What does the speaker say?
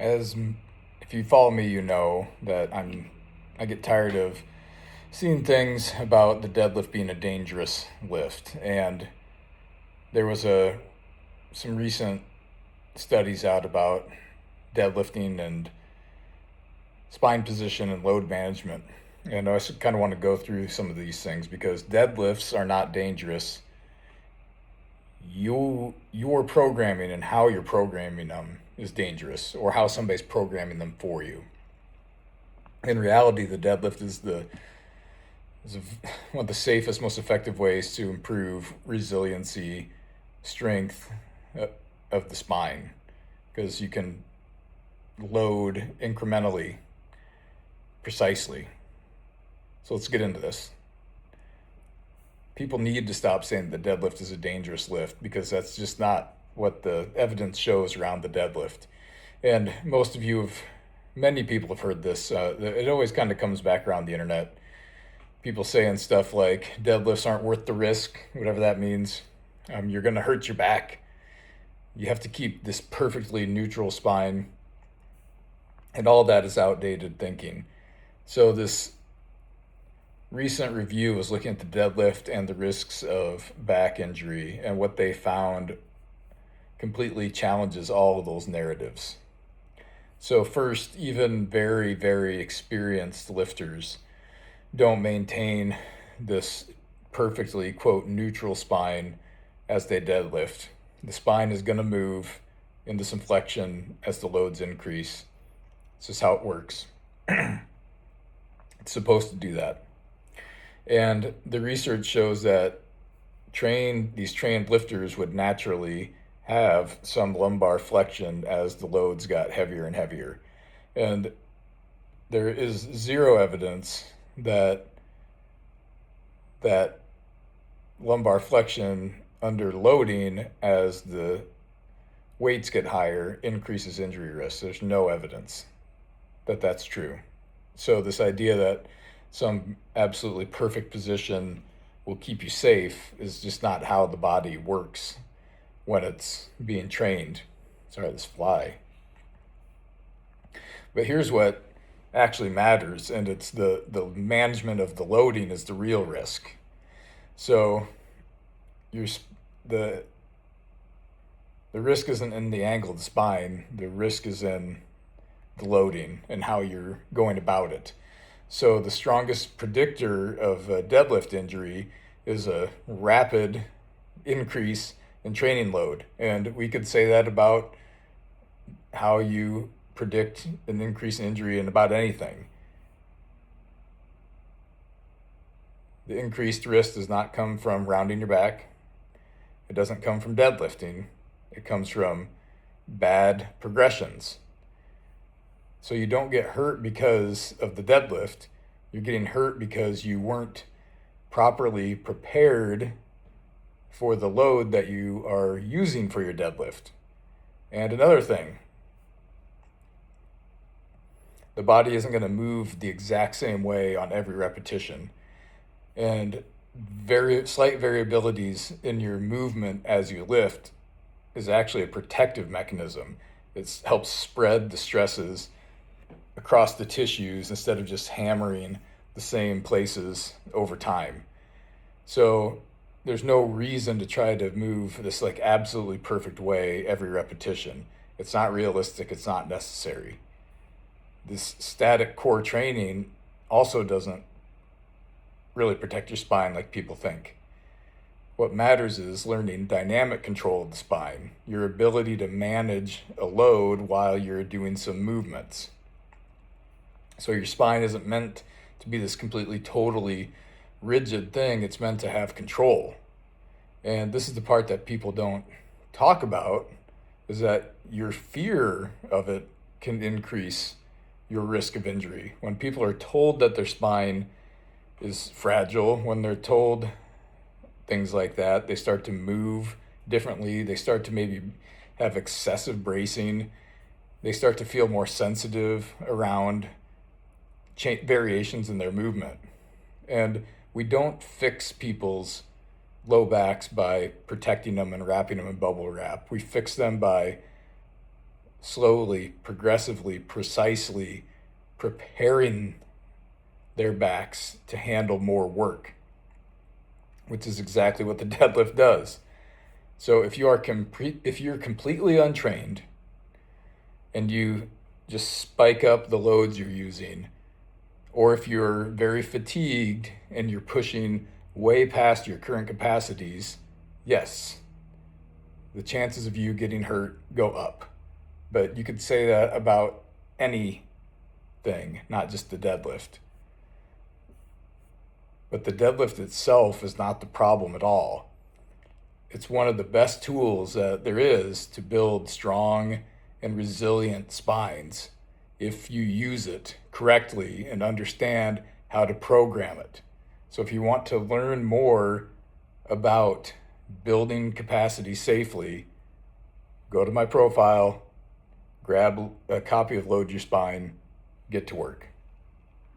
As if you follow me, you know that I get tired of seeing things about the deadlift being a dangerous lift. And there was a some recent studies out about deadlifting and spine position and load management. And I kind of want to go through some of these things because deadlifts are not dangerous. Your programming and how you're programming them is dangerous, or how somebody's programming them for you. In reality, the deadlift is one of the safest, most effective ways to improve resiliency, strength uh, of the spine, because you can load incrementally, precisely. So let's get into this. People need to stop saying the deadlift is a dangerous lift, because that's just not what the evidence shows around the deadlift. And many people have heard this. It always kind of comes back around the internet. People saying stuff like deadlifts aren't worth the risk, whatever that means. You're going to hurt your back. You have to keep this perfectly neutral spine. And all that is outdated thinking. So this recent review was looking at the deadlift and the risks of back injury, and what they found completely challenges all of those narratives. So first, even very, very experienced lifters don't maintain this perfectly, quote, neutral spine as they deadlift. The spine is going to move into some flexion as the loads increase. This is how it works. It's supposed to do that. And the research shows that these trained lifters would naturally have some lumbar flexion as the loads got heavier and heavier. And there is zero evidence that that lumbar flexion under loading as the weights get higher increases injury risk. There's no evidence that that's true. So this idea that some absolutely perfect position will keep you safe is just not how the body works when it's being trained. Sorry, this fly. But here's what actually matters, and it's the management of the loading is the real risk. So you're the risk isn't in the angle of the spine. The risk is in the loading and how you're going about it. So the strongest predictor of a deadlift injury is a rapid increase in training load. And we could say that about how you predict an increase in injury in about anything. The increased risk does not come from rounding your back. It doesn't come from deadlifting. It comes from bad progressions. So you don't get hurt because of the deadlift. You're getting hurt because you weren't properly prepared for the load that you are using for your deadlift. And another thing, the body isn't going to move the exact same way on every repetition. And very slight variabilities in your movement as you lift is actually a protective mechanism. It helps spread the stresses across the tissues instead of just hammering the same places over time. So there's no reason to try to move this like absolutely perfect way every repetition. It's not realistic, it's not necessary. This static core training also doesn't really protect your spine like people think. What matters is learning dynamic control of the spine, your ability to manage a load while you're doing some movements. So your spine isn't meant to be this completely, totally rigid thing. It's meant to have control. And this is the part that people don't talk about, is that your fear of it can increase your risk of injury. When people are told that their spine is fragile, when they're told things like that, they start to move differently. They start to maybe have excessive bracing. They start to feel more sensitive around variations in their movement. And we don't fix people's low backs by protecting them and wrapping them in bubble wrap. We fix them by slowly, progressively, precisely preparing their backs to handle more work, which is exactly what the deadlift does. So if you're completely untrained and you just spike up the loads you're using, or if you're very fatigued and you're pushing way past your current capacities, yes, the chances of you getting hurt go up. But you could say that about anything, not just the deadlift. But the deadlift itself is not the problem at all. It's one of the best tools that there is to build strong and resilient spines if you use it correctly and understand how to program it. So if you want to learn more about building capacity safely, go to my profile, grab a copy of Load Your Spine, get to work.